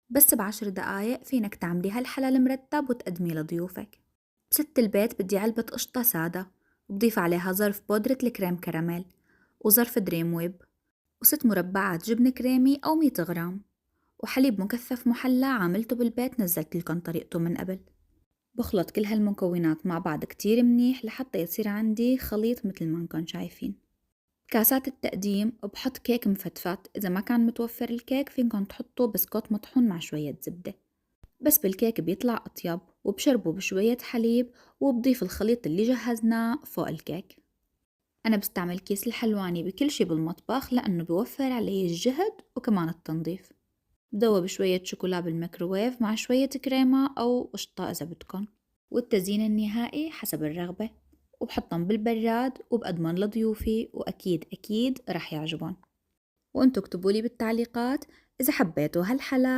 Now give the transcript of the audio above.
بس ب10 دقايق فينك تعملي هالحلا المرتب وتقدميه لضيوفك. بست البيت بدي علبة قشطة سادة، وبضيف عليها ظرف بودرة الكريم كراميل، وظرف دريم ويب، وست مربعات جبنة كريمي أو 100 غرام، وحليب مكثف محلى عاملته بالبيت نزلت لكم طريقته من قبل. بخلط كل هالمكونات مع بعض كتير منيح لحتى يصير عندي خليط مثل ما انكم شايفين. بكاسات التقديم بحط كيك مفتفت، إذا ما كان متوفر الكيك فينكم تحطوا بسكوت مطحون مع شوية زبدة، بس بالكيك بيطلع أطيب. وبشربه بشوية حليب، وبضيف الخليط اللي جهزناه فوق الكيك. أنا بستعمل كيس الحلواني بكل شي بالمطبخ لأنه بيوفر علي الجهد وكمان التنظيف. بدوب شوية شوكولا بالميكروويف مع شوية كريمة أو قشطة إذا بدكن، والتزيين النهائي حسب الرغبة. وبحطن بالبراد وبقدمن لضيوفي، وأكيد أكيد رح يعجبن. وانتو اكتبولي بالتعليقات إذا حبيتوا هالحلا